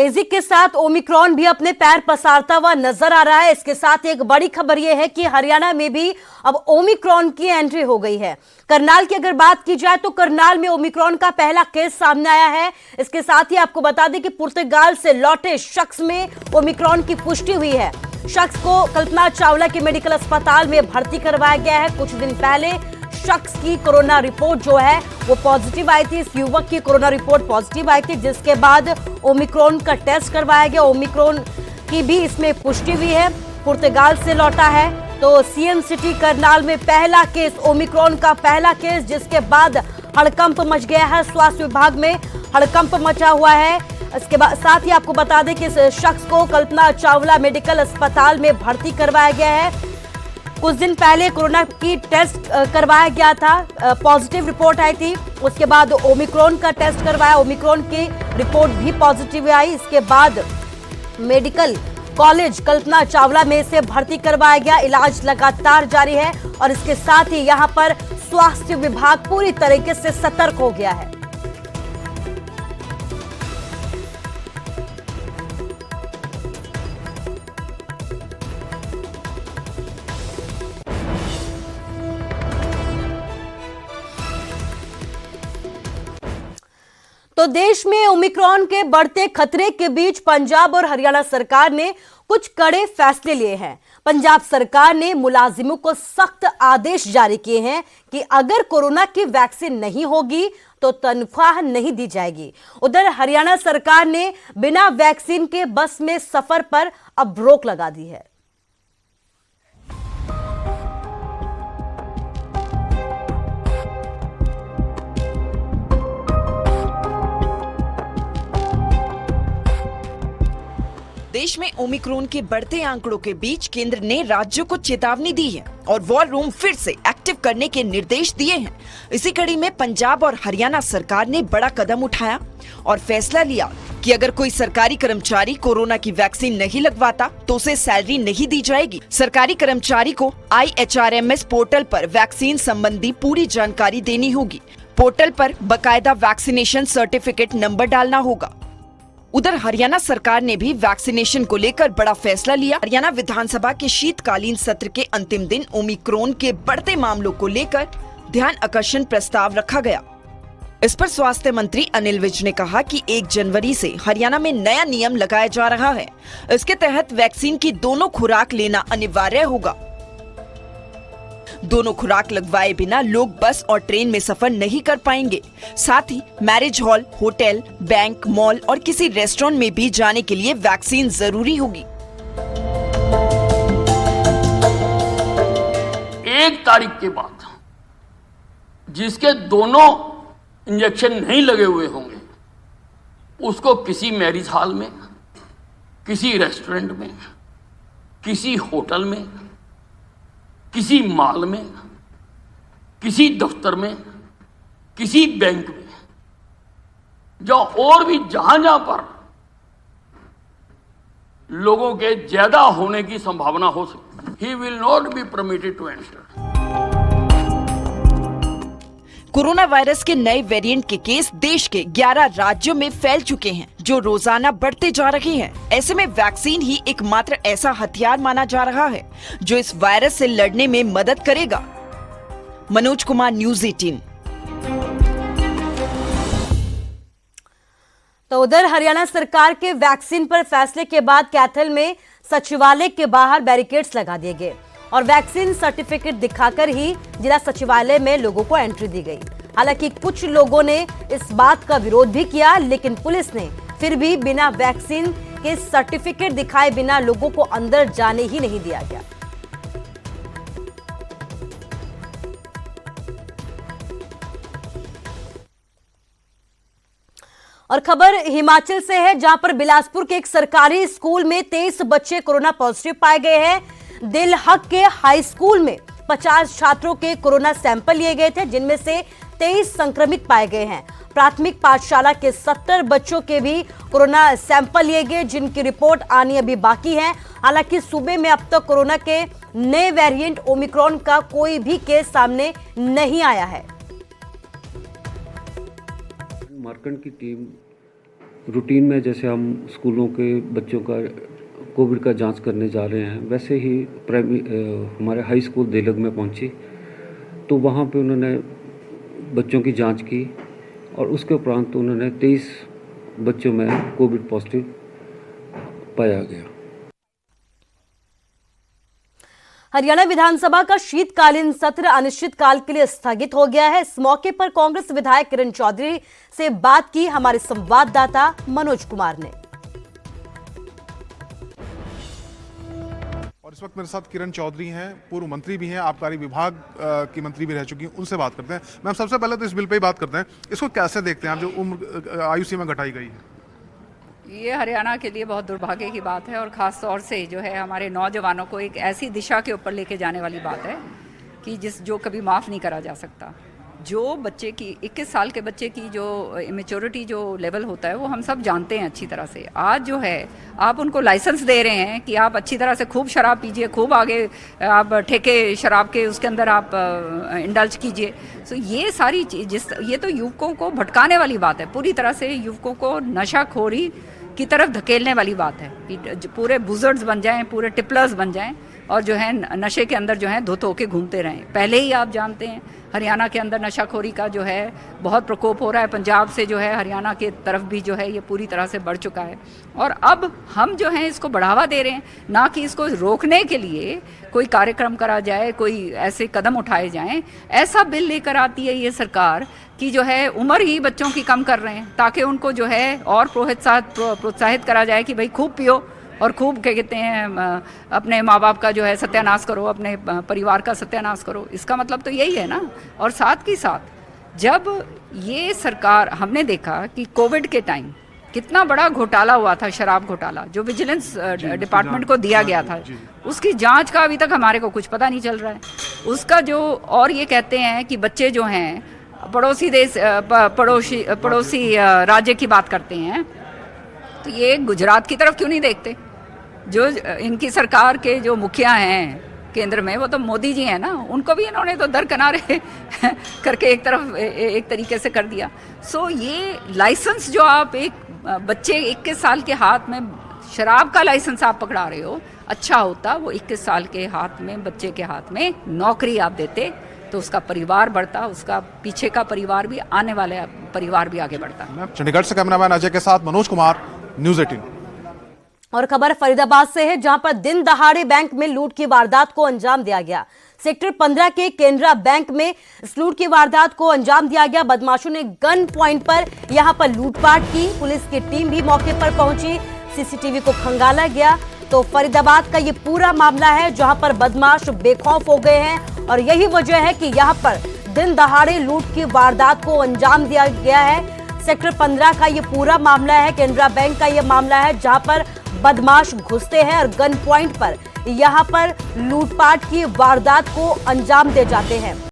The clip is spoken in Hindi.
तेजी के साथ ओमिक्रॉन भी अपने पैर पसारता हुआ नजर आ रहा है। इसके साथ एक बड़ी खबर यह है कि हरियाणा में भी अब ओमिक्रॉन की एंट्री हो गई है। करनाल की अगर बात की जाए तो करनाल में ओमिक्रॉन का पहला केस सामने आया है। इसके साथ ही आपको बता दें कि पुर्तगाल से लौटे शख्स में ओमिक्रॉन की पुष्टि हुई है। शख्स को कल्पना चावला के मेडिकल अस्पताल में भर्ती करवाया गया है। कुछ दिन पहले शख्स की कोरोना रिपोर्ट जो है वो पॉजिटिव आई थी। इस युवक की कोरोना रिपोर्ट पॉजिटिव आई थी, जिसके बाद ओमिक्रॉन का टेस्ट करवाया गया। ओमिक्रॉन की भी इसमें पुष्टि हुई है। पुर्तगाल से लौटा है। तो सीएम सिटी करनाल में पहला केस, ओमिक्रॉन का पहला केस, जिसके बाद हड़कंप मच गया है। स्वास्थ्य विभाग में हड़कंप मचा हुआ है। इसके बाद साथ ही आपको बता दें कि इस शख्स को कल्पना चावला मेडिकल अस्पताल में भर्ती करवाया गया है। कुछ दिन पहले कोरोना की टेस्ट करवाया गया था, पॉजिटिव रिपोर्ट आई थी। उसके बाद ओमिक्रॉन का टेस्ट करवाया, ओमिक्रॉन की रिपोर्ट भी पॉजिटिव आई। इसके बाद मेडिकल कॉलेज कल्पना चावला में से भर्ती करवाया गया। इलाज लगातार जारी है और इसके साथ ही यहां पर स्वास्थ्य विभाग पूरी तरीके से सतर्क हो गया है। तो देश में ओमिक्रॉन के बढ़ते खतरे के बीच पंजाब और हरियाणा सरकार ने कुछ कड़े फैसले लिए हैं। पंजाब सरकार ने मुलाजिमों को सख्त आदेश जारी किए हैं कि अगर कोरोना की वैक्सीन नहीं होगी तो तनख्वाह नहीं दी जाएगी। उधर हरियाणा सरकार ने बिना वैक्सीन के बस में सफर पर अब रोक लगा दी है। देश में ओमिक्रॉन के बढ़ते आंकड़ों के बीच केंद्र ने राज्यों को चेतावनी दी है और वॉर रूम फिर से एक्टिव करने के निर्देश दिए हैं। इसी कड़ी में पंजाब और हरियाणा सरकार ने बड़ा कदम उठाया और फैसला लिया कि अगर कोई सरकारी कर्मचारी कोरोना की वैक्सीन नहीं लगवाता तो उसे सैलरी नहीं दी जाएगी। सरकारी कर्मचारी को IHRMS पोर्टल पर वैक्सीन संबंधी पूरी जानकारी देनी होगी। पोर्टल पर बकायदा वैक्सीनेशन सर्टिफिकेट नंबर डालना होगा। उधर हरियाणा सरकार ने भी वैक्सीनेशन को लेकर बड़ा फैसला लिया। हरियाणा विधानसभा के शीतकालीन सत्र के अंतिम दिन ओमिक्रॉन के बढ़ते मामलों को लेकर ध्यान आकर्षण प्रस्ताव रखा गया। इस पर स्वास्थ्य मंत्री अनिल विज ने कहा कि 1 जनवरी से हरियाणा में नया नियम लगाया जा रहा है। इसके तहत वैक्सीन की दोनों खुराक लेना अनिवार्य होगा। दोनों खुराक लगवाए बिना लोग बस और ट्रेन में सफर नहीं कर पाएंगे। साथ ही marriage hall, hotel, bank, mall और किसी रेस्टोरेंट में भी जाने के लिए वैक्सीन जरूरी होगी। 1 तारीख के बाद जिसके दोनों इंजेक्शन नहीं लगे हुए होंगे उसको किसी मैरिज हॉल में, किसी रेस्टोरेंट में, किसी होटल में, किसी मॉल में, किसी दफ्तर में, किसी बैंक में, जो और भी जहां पर लोगों के ज्यादा होने की संभावना हो सकती, he will not be permitted to enter. Corona virus के नए वेरिएंट के केस देश के 11 राज्यों में फैल चुके हैं, जो रोजाना बढ़ते जा रहे हैं। ऐसे में वैक्सीन ही एकमात्र ऐसा हथियार माना जा रहा है जो इस वायरस से लड़ने में मदद करेगा। मनोज कुमार, न्यूज़ 18। तो उधर हरियाणा सरकार के वैक्सीन पर फैसले के बाद कैथल में सचिवालय के बाहर बैरिकेड्स लगा दिए गए और वैक्सीन सर्टिफिकेट दिखाकर ही जिला सचिवालय में लोगों को एंट्री दी गई। हालांकि कुछ लोगों ने इस बात का विरोध भी किया, लेकिन पुलिस ने फिर भी बिना वैक्सीन के सर्टिफिकेट दिखाए बिना लोगों को अंदर जाने ही नहीं दिया गया। और खबर हिमाचल से है, जहां पर बिलासपुर के एक सरकारी स्कूल में 23 बच्चे कोरोना पॉजिटिव पाए गए हैं। दिल हक के हाई स्कूल में 50 छात्रों के कोरोना सैंपल लिए गए थे, जिनमें से 23 संक्रमित पाए गए हैं। प्राथमिक पाठशाला के 70 बच्चों के भी कोरोना सैंपल लिए गए, जिनकी रिपोर्ट आनी अभी बाकी है। हालांकि सूबे में अब तक कोरोना के नए वेरिएंट ओमिक्रॉन का कोई भी केस सामने नहीं आया है। मार्कंड की टीम रूटीन में जैसे हम स्कूलों के बच्चों का कोविड का जांच करने जा रहे हैं, वैसे ही हमारे हाई स्कूल देलग में पहुंची तो वहाँ पे उन्होंने बच्चों की जांच की और उसके उपरांत उन्होंने 23 बच्चों में कोविड पॉजिटिव पाया गया। हरियाणा विधानसभा का शीतकालीन सत्र अनिश्चितकाल के लिए स्थगित हो गया है। इस मौके पर कांग्रेस विधायक किरण चौधरी से बात की हमारे संवाददाता मनोज कुमार ने। और इस वक्त मेरे साथ किरण चौधरी हैं, पूर्व मंत्री भी हैं, आबकारी विभाग की मंत्री भी रह चुकी हैं, उनसे बात करते हैं। मैम, सबसे पहले तो इस बिल पे ही बात करते हैं, इसको कैसे देखते हैं आप, जो उम्र आयु सीमा घटाई गई है? ये हरियाणा के लिए बहुत दुर्भाग्य की बात है और ख़ास तौर से जो है हमारे नौजवानों को एक ऐसी दिशा के ऊपर लेके जाने वाली बात है कि जो कभी माफ़ नहीं करा जा सकता। जो बच्चे की 21 साल के बच्चे की जो इमेच्योरिटी जो लेवल होता है वो हम सब जानते हैं अच्छी तरह से। आज जो है आप उनको लाइसेंस दे रहे हैं कि आप अच्छी तरह से खूब शराब पीजिए, खूब आगे आप ठेके शराब के उसके अंदर आप इंडल्ज कीजिए। सो ये सारी चीज़ ये तो युवकों को भटकाने वाली बात है, पूरी तरह से युवकों को नशाखोरी की तरफ धकेलने वाली बात है कि पूरे बुजर्ड्स बन जाएं, पूरे टिपलर्स बन जाएं और जो है नशे के अंदर जो है धो धो के घूमते रहें। पहले ही आप जानते हैं हरियाणा के अंदर नशाखोरी का जो है बहुत प्रकोप हो रहा है, पंजाब से जो है हरियाणा के तरफ भी जो है ये पूरी तरह से बढ़ चुका है और अब हम जो है इसको बढ़ावा दे रहे हैं, ना कि इसको रोकने के लिए कोई कार्यक्रम करा जाए, कोई ऐसे कदम उठाए जाएं। ऐसा बिल लेकर आती है ये सरकार कि जो है उम्र ही बच्चों की कम कर रहे हैं ताकि उनको जो है और प्रोत्साहित करा जाए कि भाई खूब पियो और खूब क्या कहते हैं अपने माँ बाप का जो है सत्यानाश करो, अपने परिवार का सत्यानाश करो। इसका मतलब तो यही है ना। और साथ ही साथ जब ये सरकार, हमने देखा कि कोविड के टाइम कितना बड़ा घोटाला हुआ था, शराब घोटाला जो विजिलेंस डिपार्टमेंट को दिया गया था, उसकी जांच का अभी तक हमारे को कुछ पता नहीं चल रहा है उसका जो। और ये कहते हैं कि बच्चे जो हैं पड़ोसी देश पड़ोसी राज्य की बात करते हैं, तो ये गुजरात की तरफ क्यों नहीं देखते? जो इनकी सरकार के जो मुखिया हैं केंद्र में वो तो मोदी जी हैं ना, उनको भी इन्होंने तो दरकिनारे करके एक तरीके से कर दिया। सो ये लाइसेंस जो आप एक बच्चे 21 साल के हाथ में शराब का लाइसेंस आप पकड़ा रहे हो, अच्छा होता वो 21 साल के हाथ में बच्चे के हाथ में नौकरी आप देते तो उसका परिवार बढ़ता, उसका पीछे का परिवार भी, आने वाले परिवार भी आगे बढ़ता। चंडीगढ़ से कैमरामैन अजय के साथ मनोज कुमार, न्यूज़ 18। और खबर फरीदाबाद से है जहां पर दिन दहाड़े बैंक में लूट की वारदात को अंजाम दिया गया। सेक्टर 15 के केनरा बैंक में इस लूट की वारदात को अंजाम दिया गया। बदमाशों ने गन पॉइंट पर यहां पर लूटपाट की। पुलिस की टीम भी मौके पर पहुंची, सीसीटीवी को खंगाला गया। तो फरीदाबाद का ये पूरा मामला है जहां पर बदमाश बेखौफ हो गए हैं और यही वजह है कि यहां पर दिन दहाड़े लूट की वारदात को अंजाम दिया गया है। सेक्टर 15 का ये पूरा मामला है, केनरा बैंक का ये मामला है जहां पर बदमाश घुसते हैं और गन पॉइंट पर यहां पर लूटपाट की वारदात को अंजाम दे जाते हैं।